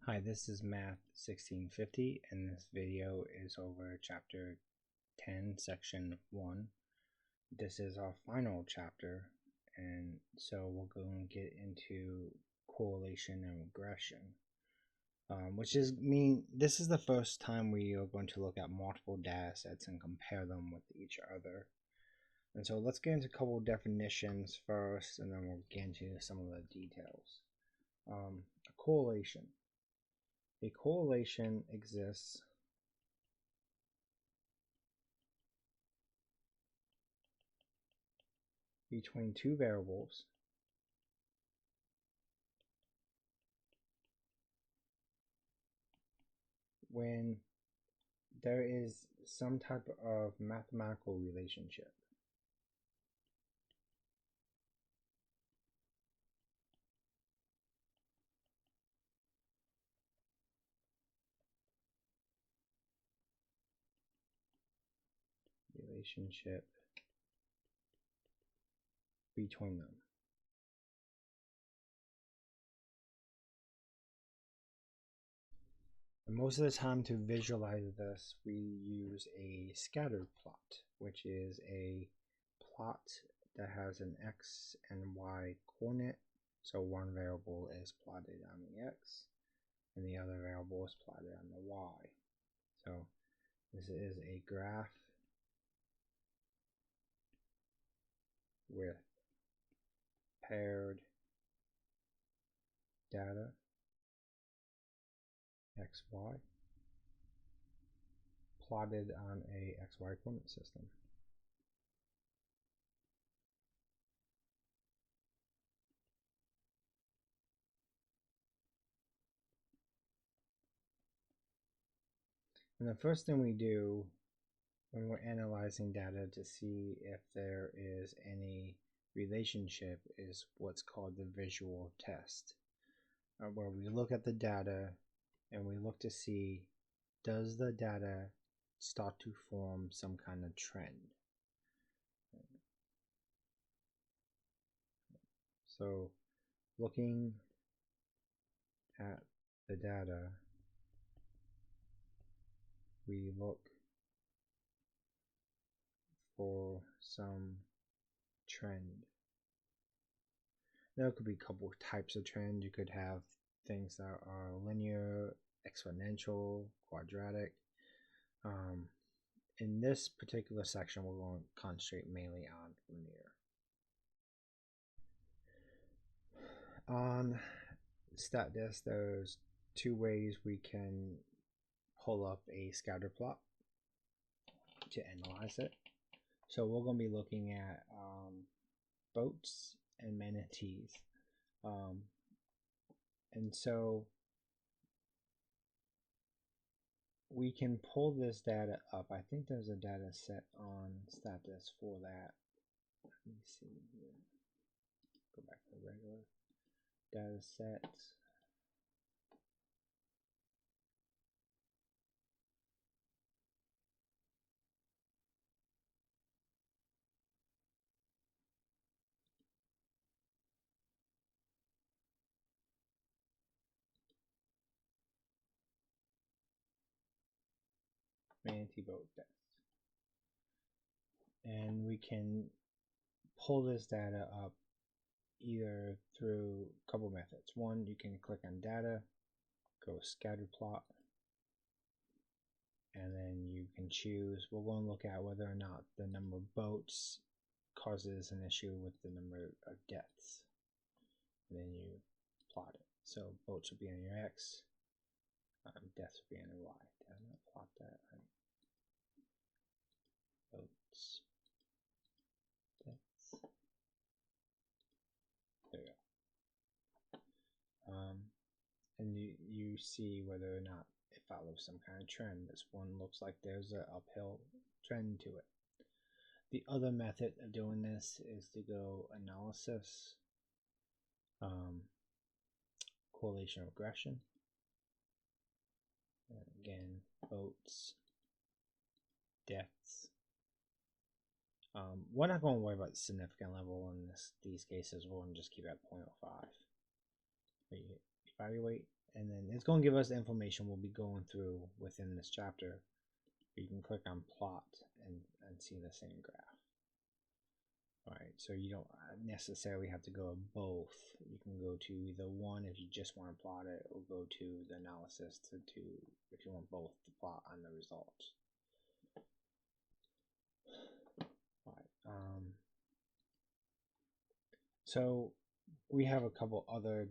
Hi, this is Math 1650, and this video is over Chapter 10, Section 1. This is our final chapter, and so we're going to get into correlation and regression, which means this is the first time we are going to look at multiple data sets and compare them with each other. And so let's get into a couple definitions first, and then we'll get into some of the details. A correlation. A correlation exists between two variables when there is some type of mathematical relationship. Between them. And most of the time to visualize this, we use a scatter plot, which is a plot that has an x and y coordinate. So one variable is plotted on the x, and the other variable is plotted on the y. So this is a graph with paired data xy plotted on a xy coordinate system. And the first thing we do when we're analyzing data to see if there is any relationship is what's called the visual test, where we look at the data and we look to see, does the data start to form some kind of trend? So looking at the data, we look for some trend. There could be a couple types of trend. You could have things that are linear, exponential, quadratic. In this particular section, we're going to concentrate mainly on linear. On StatDisk, there's two ways we can pull up a scatter plot to analyze it. So we're going to be looking at boats and manatees. And so we can pull this data up. I think there's a data set on StatDisk for that. Let me see here. Go back to the regular data sets. Manatee boat deaths. And we can pull this data up either through a couple methods. One, you can click on data, go scatter plot, and then you can choose. We're going to look at whether or not the number of boats causes an issue with the number of deaths. And then you plot it. So boats will be on your X, deaths will be on your Y. Did I not plot that right? Boats, deaths. There we go. And you see whether or not it follows some kind of trend. This one looks like there's an uphill trend to it. The other method of doing this is to go analysis, correlation regression. And again, boats, deaths. We're not going to worry about the significant level in these cases. We're going to just keep it at 0.05. We evaluate, and then it's going to give us the information we'll be going through within this chapter. You can click on plot and see the same graph. Alright, so you don't necessarily have to go to both. You can go to either one if you just want to plot it, or go to the analysis to if you want both to plot on the results. Alright, so we have a couple other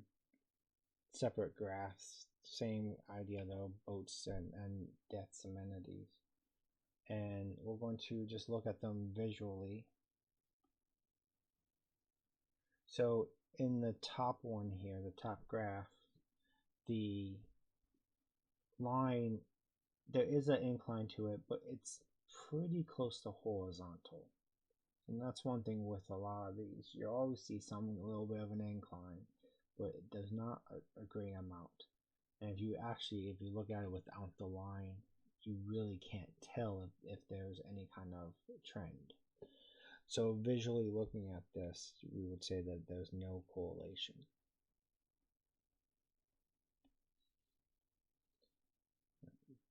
separate graphs, same idea though, boats and deaths amenities. And we're going to just look at them visually. So in the top one here, the top graph, the line, there is an incline to it, but it's pretty close to horizontal. And that's one thing with a lot of these. You always see some a little bit of an incline, but it does not a great amount. And if you look at it without the line, you really can't tell if there's any kind of trend. So visually looking at this, we would say that there's no correlation.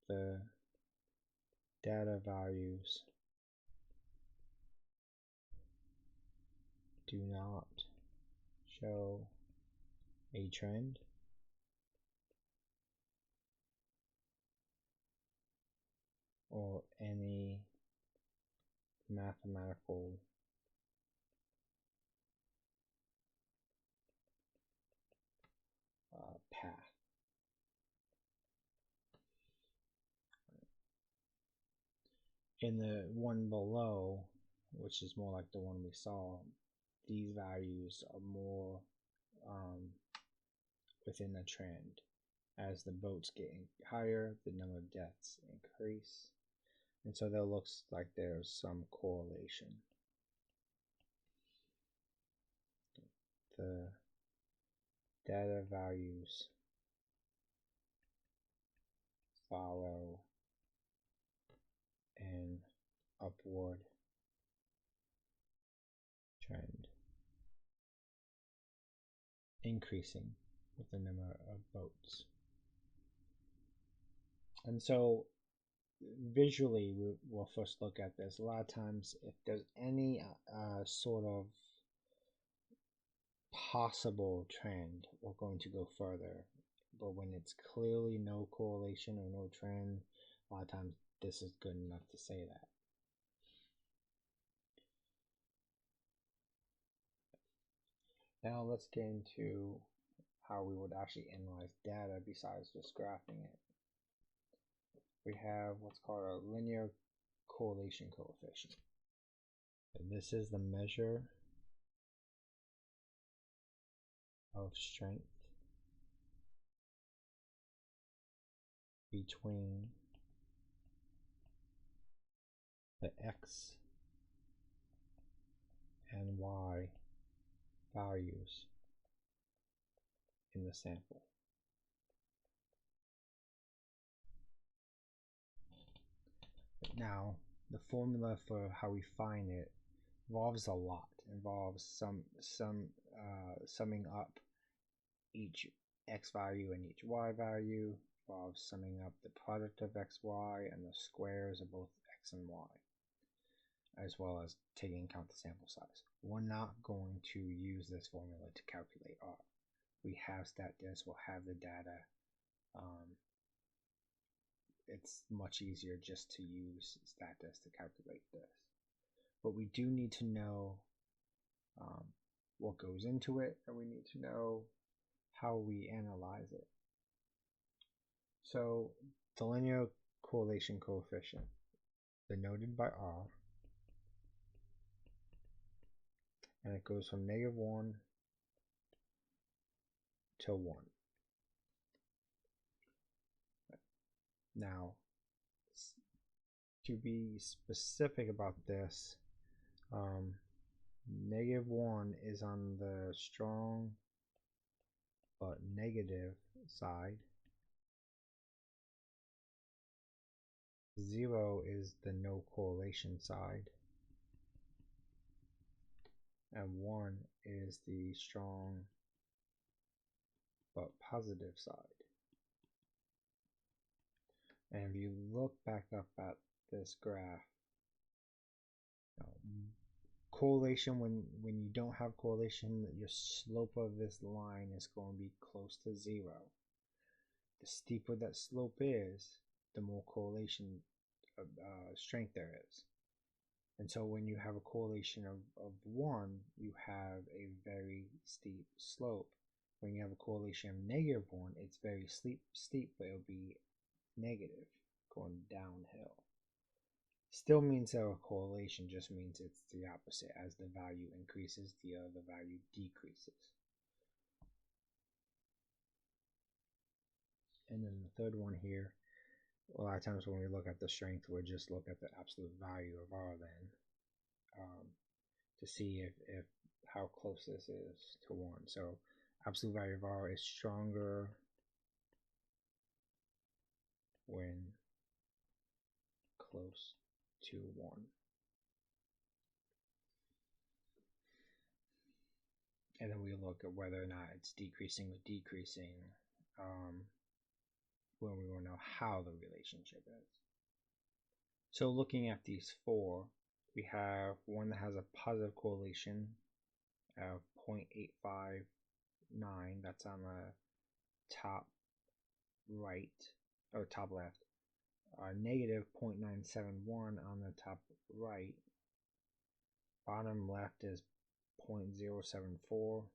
The data values do not show a trend. Or any mathematical path. In the one below, which is more like the one we saw, these values are more within a trend. As the boats get higher, the number of deaths increase. And so that looks like there's some correlation. The data values follow an upward trend, increasing with the number of boats. And so visually, we'll first look at this. A lot of times, if there's any sort of possible trend, we're going to go further. But when it's clearly no correlation or no trend, a lot of times this is good enough to say that. Now let's get into how we would actually analyze data besides just graphing it. We have what's called a linear correlation coefficient. And this is the measure of strength between the x and y values in the sample. Now, the formula for how we find it involves a lot. It involves summing up each x value and each y value. It involves summing up the product of x, y, and the squares of both x and y, as well as taking into account the sample size. We're not going to use this formula to calculate R. We have StatDist, we'll have the data. It's much easier just to use StatDist to calculate this. But we do need to know what goes into it, and we need to know how we analyze it. So the linear correlation coefficient, denoted by R, and it goes from -1 to 1. Now, to be specific about this, -1 is on the strong but negative side. 0 is the no correlation side. And 1 is the strong but positive side. And if you look back up at this graph, correlation, when you don't have correlation, your slope of this line is going to be close to 0. The steeper that slope is, the more correlation strength there is. And so when you have a correlation of 1, you have a very steep slope. When you have a correlation of -1, it's very steep, but it'll be negative, going downhill. Still means that a correlation, just means it's the opposite. As the value increases, the other value decreases. And then the third one here, a lot of times when we look at the strength, we'll just look at the absolute value of R then to see if how close this is to 1. So absolute value of R is stronger when close to 1. And then we look at whether or not it's decreasing or decreasing when we want to know how the relationship is. So looking at these 4, we have one that has a positive correlation of 0.859, that's on the top right, or top left, negative 0.971 on the top right, bottom left is 0.074,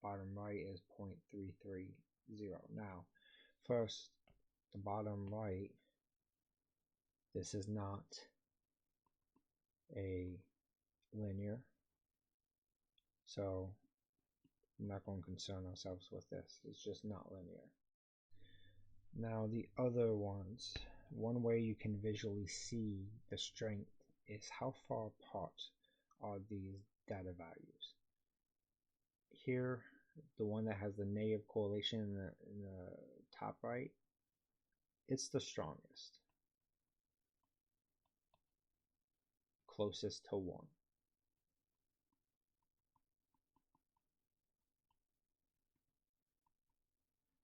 bottom right is 0.330. Now, first, the bottom right, this is not a linear, so I'm not going to concern ourselves with this. It's just not linear. Now the other ones, one way you can visually see the strength is how far apart are these data values. Here, the one that has the negative correlation in the top right, it's the strongest, closest to 1.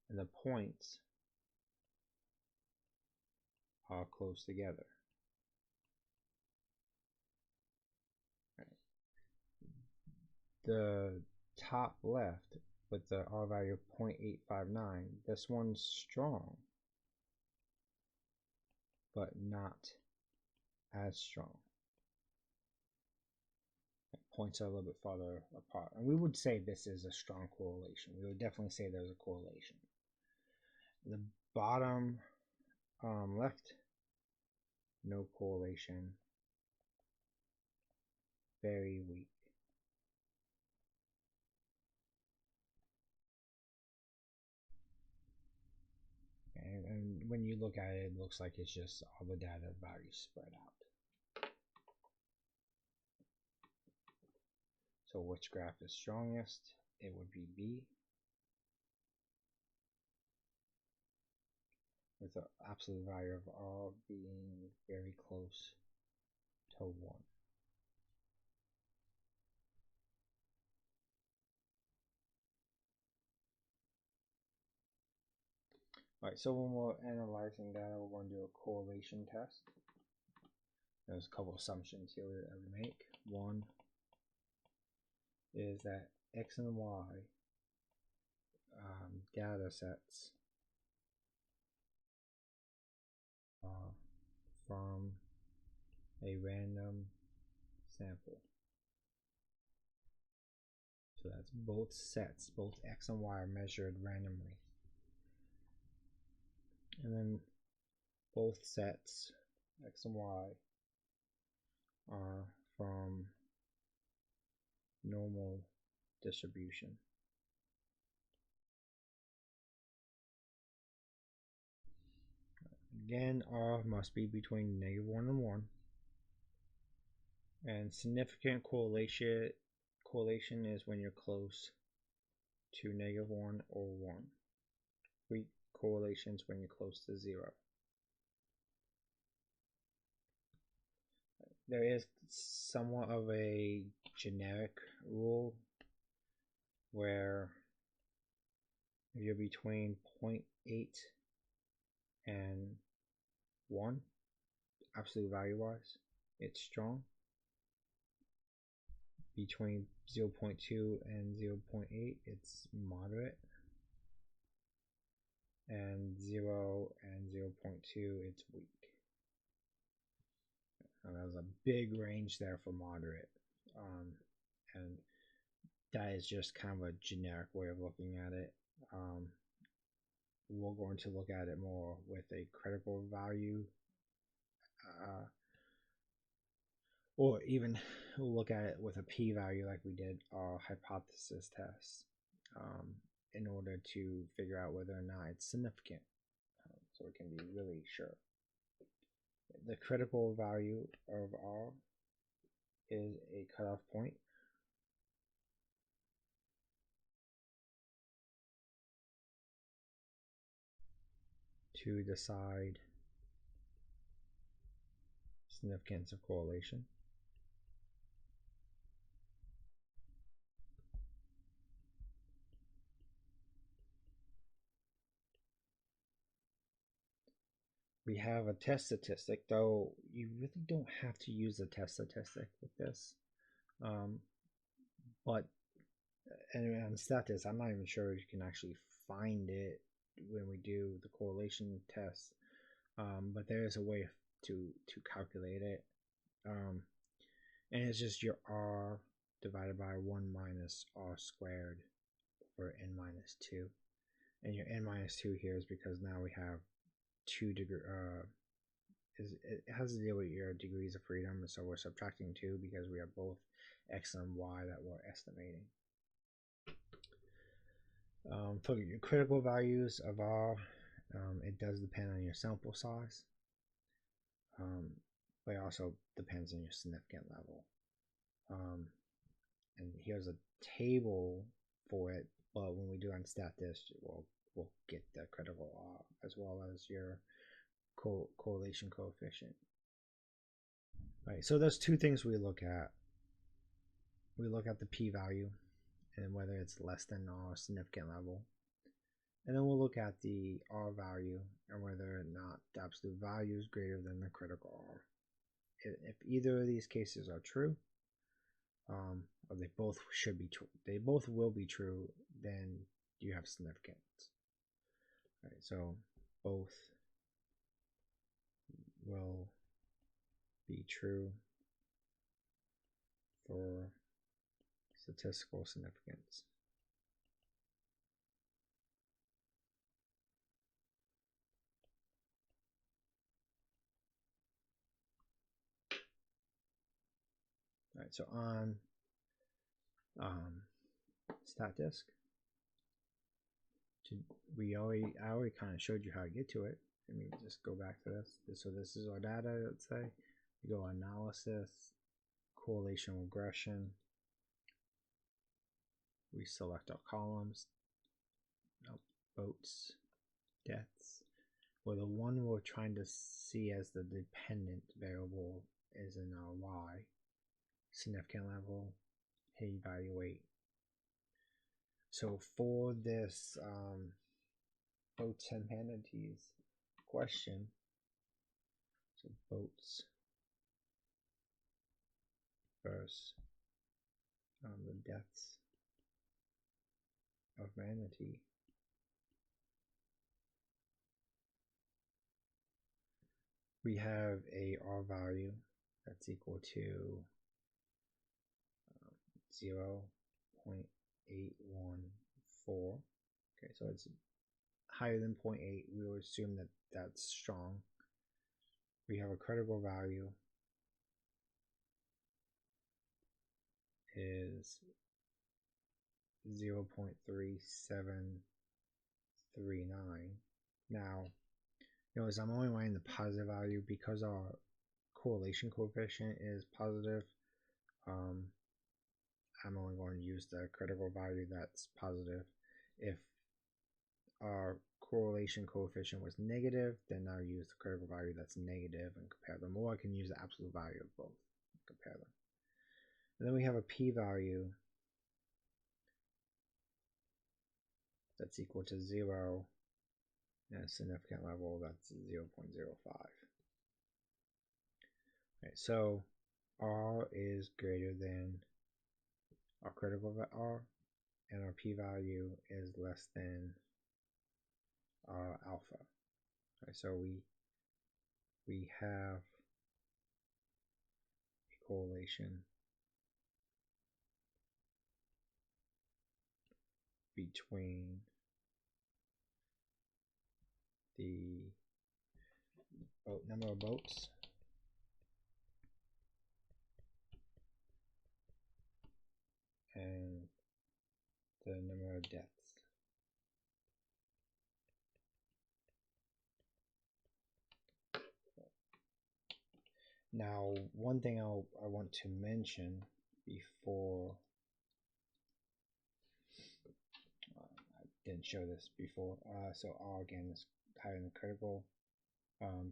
And the points are close together. Right. The top left with the R value of 0.859, this one's strong, but not as strong. Points are a little bit farther apart. And we would say this is a strong correlation. We would definitely say there's a correlation. The bottom left, no correlation, very weak. And when you look at it, it looks like it's just all the data values spread out. So which graph is strongest? It would be B, with the absolute value of R being very close to 1. Alright, so when we're analyzing data, we're going to do a correlation test. There's a couple assumptions here that we make. One is that X and Y data sets are from a random sample. So that's both sets, both X and Y are measured randomly. And then both sets, X and Y, are from normal distribution. Again, R must be between -1 and 1. And significant correlation is when you're close to -1 or 1. Weak correlations when you're close to 0. There is somewhat of a generic rule where if you're between 0.8 and 1, absolute value wise, it's strong. Between 0.2 and 0.8, it's moderate. And 0 and 0.2, it's weak. And there's a big range there for moderate. And that is just kind of a generic way of looking at it. We're going to look at it more with a critical value, or even look at it with a p-value like we did our hypothesis test, in order to figure out whether or not it's significant, so we can be really sure. The critical value of R is a cutoff point to decide significance of correlation. We have a test statistic, though you really don't have to use a test statistic with this. But anyway, on StatDisk, I'm not even sure you can actually find it when we do the correlation test. But there is a way to calculate it. And it's just your R divided by 1 minus R squared over n minus 2. And your n minus 2 here is because now we have 2 degree, it has to deal with your degrees of freedom, so we're subtracting 2 because we have both x and y that we're estimating. For your critical values of R, it does depend on your sample size, but it also depends on your significant level. And here's a table for it, but when we do on StatDisk, we'll get the critical R as well as your correlation coefficient. Right, so there's two things we look at. We look at the p-value and whether it's less than our significant level. And then we'll look at the R value and whether or not the absolute value is greater than the critical R. If either of these cases are true, or they both should be true, they both will be true, then you have significance. All right, so both will be true for statistical significance. All right, so on StatDisk, I already kind of showed you how to get to it. Let me just go back to this. So this is our data, let's say. We go analysis, correlation regression. We select our columns, votes, deaths. Well, the one we're trying to see as the dependent variable is in our Y. Significant level, hit evaluate. So for this votes and manatees question, so votes versus the deaths of manatee. We have a R value that's equal to 0.814. Okay, so it's higher than 0.8. We will assume that that's strong. We have a critical value is 0.3739. Now, notice I'm only writing the positive value because our correlation coefficient is positive. I'm only going to use the critical value that's positive. If our correlation coefficient was negative, then I'll use the critical value that's negative and compare them. Or I can use the absolute value of both and compare them. And then we have a p-value that's equal to 0, and a significant level that's 0.05. Right, so R is greater than our critical R, and our p-value is less than our alpha. Right, so we have a correlation between the number of boats and the number of deaths. Now, one thing I want to mention before, I didn't show this before, so R again is higher than the critical,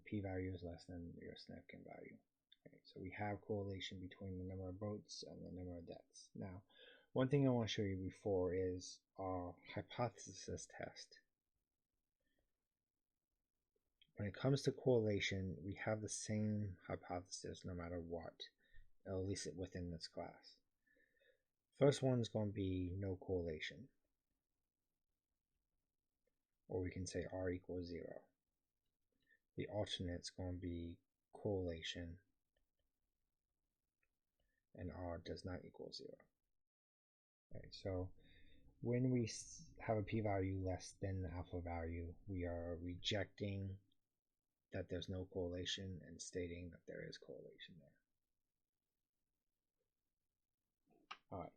p-value is less than your significant value. Okay, so we have correlation between the number of boats and the number of deaths. Now, one thing I want to show you before is our hypothesis test. When it comes to correlation, we have the same hypothesis no matter what, at least within this class. First one is going to be no correlation, or we can say R equals 0. The alternate is going to be correlation, and R does not equal 0. Okay, so when we have a p-value less than the alpha value, we are rejecting that there's no correlation and stating that there is correlation there. Alright.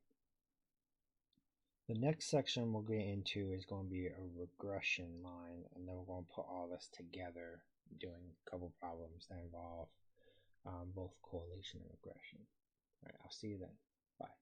The next section we'll get into is going to be a regression line, and then we're going to put all this together doing a couple problems that involve both correlation and regression. Alright, I'll see you then. Bye.